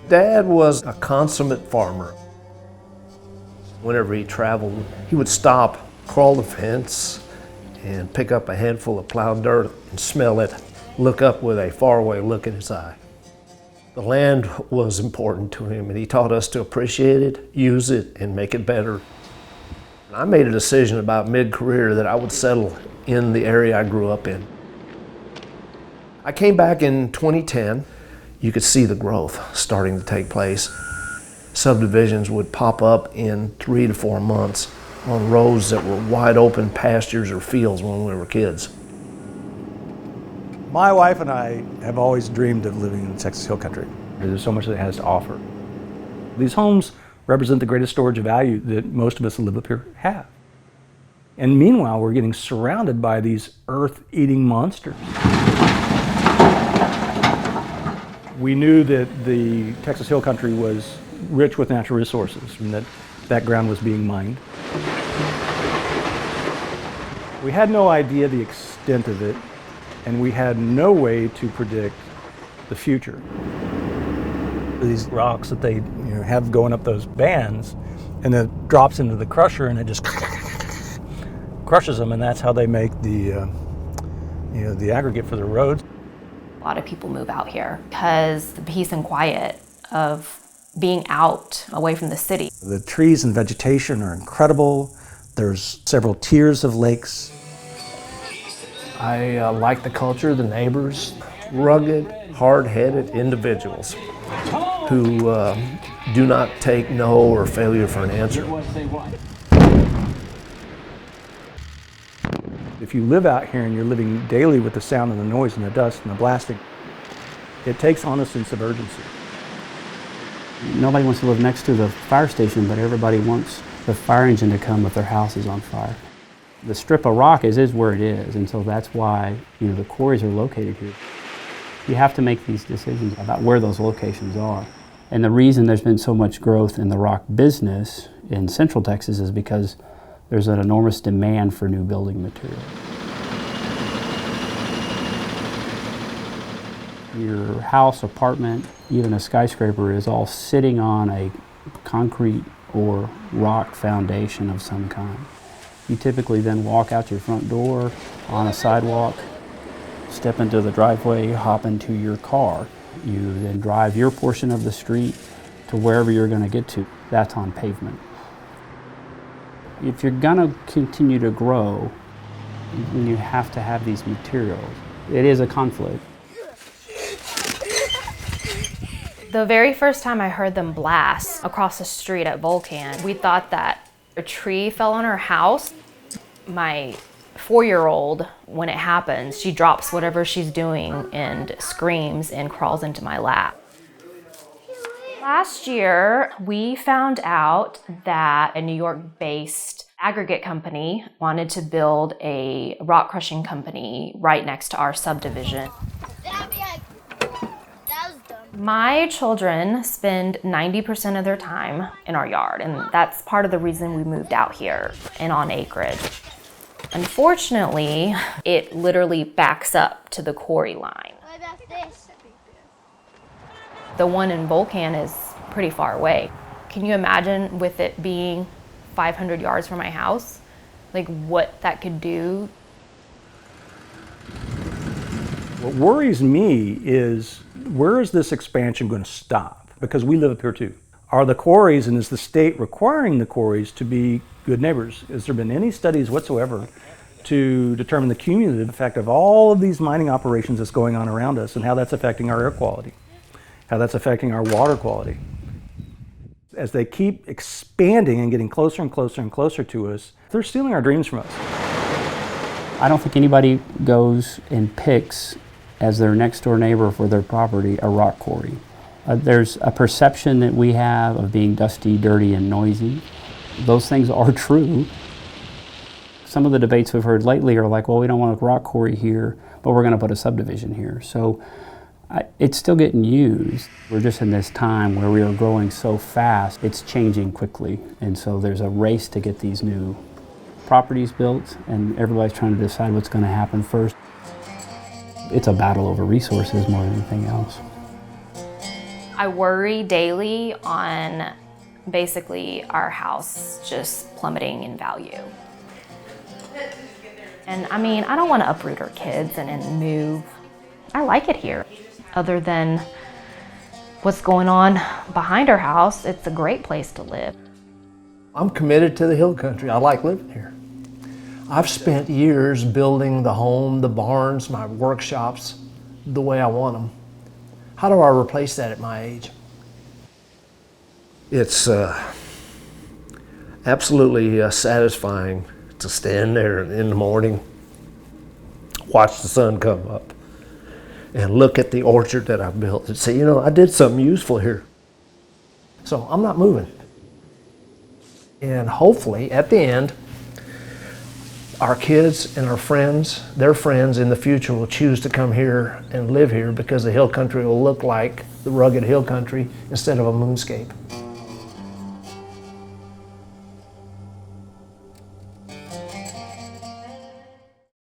Dad was a consummate farmer. Whenever he traveled, he would stop, crawl the fence, and pick up a handful of plowed dirt and smell it, look up with a faraway look in his eye. The land was important to him, and he taught us to appreciate it, use it, and make it better. I made a decision about mid-career that I would settle in the area I grew up in. I came back in 2010. You could see the growth starting to take place. Subdivisions would pop up in 3 to 4 months on roads that were wide open pastures or fields when we were kids. My wife and I have always dreamed of living in the Texas Hill Country. There's so much that it has to offer. These homes represent the greatest storage of value that most of us that live up here have. And meanwhile, we're getting surrounded by these earth-eating monsters. We knew that the Texas Hill Country was rich with natural resources and that ground was being mined. We had no idea the extent of it, and we had no way to predict the future. These rocks that they have going up those bands, and it drops into the crusher and it just crushes them, and that's how they make the aggregate for the roads. A lot of people move out here because the peace and quiet of being out away from the city. The trees and vegetation are incredible. There's several tiers of lakes. I like the culture, the neighbors, rugged, hard-headed individuals who do not take no or failure for an answer. If you live out here and you're living daily with the sound and the noise and the dust and the blasting, it takes on a sense of urgency. Nobody wants to live next to the fire station, but everybody wants the fire engine to come if their house is on fire. The strip of rock is where it is, and so that's why the quarries are located here. You have to make these decisions about where those locations are. And the reason there's been so much growth in the rock business in Central Texas is because there's an enormous demand for new building material. Your house, apartment, even a skyscraper is all sitting on a concrete or rock foundation of some kind. You typically then walk out your front door on a sidewalk, step into the driveway, hop into your car. You then drive your portion of the street to wherever you're going to get to. That's on pavement. If you're going to continue to grow, then you have to have these materials. It is a conflict. The very first time I heard them blast across the street at Volcan, we thought that a tree fell on our house. My 4-year-old, when it happens, she drops whatever she's doing and screams and crawls into my lap. Last year, we found out that a New York-based aggregate company wanted to build a rock crushing company right next to our subdivision. My children spend 90% of their time in our yard, and that's part of the reason we moved out here and on acreage. Unfortunately, it literally backs up to the quarry line. What about this? The one in Volcan is pretty far away. Can you imagine with it being 500 yards from my house, like what that could do? What worries me is, where is this expansion going to stop? Because we live up here too. Are the quarries, and is the state requiring the quarries to be good neighbors? Has there been any studies whatsoever to determine the cumulative effect of all of these mining operations that's going on around us and how that's affecting our air quality, how that's affecting our water quality? As they keep expanding and getting closer and closer and closer to us, they're stealing our dreams from us. I don't think anybody goes and picks as their next door neighbor for their property a rock quarry. There's a perception that we have of being dusty, dirty, and noisy. Those things are true. Some of the debates we've heard lately are like, well, we don't want a rock quarry here, but we're going to put a subdivision here. So it's still getting used. We're just in this time where we are growing so fast, it's changing quickly. And so there's a race to get these new properties built, and everybody's trying to decide what's going to happen first. It's a battle over resources more than anything else. I worry daily on basically our house just plummeting in value. And I mean, I don't want to uproot our kids and move. I like it here. Other than what's going on behind our house, it's a great place to live. I'm committed to the hill country. I like living here. I've spent years building the home, the barns, my workshops the way I want them. How do I replace that at my age? It's absolutely satisfying to stand there in the morning, watch the sun come up, and look at the orchard that I've built and say, you know, I did something useful here. So I'm not moving. And hopefully, at the end, our kids and our friends, their friends in the future will choose to come here and live here because the hill country will look like the rugged hill country instead of a moonscape.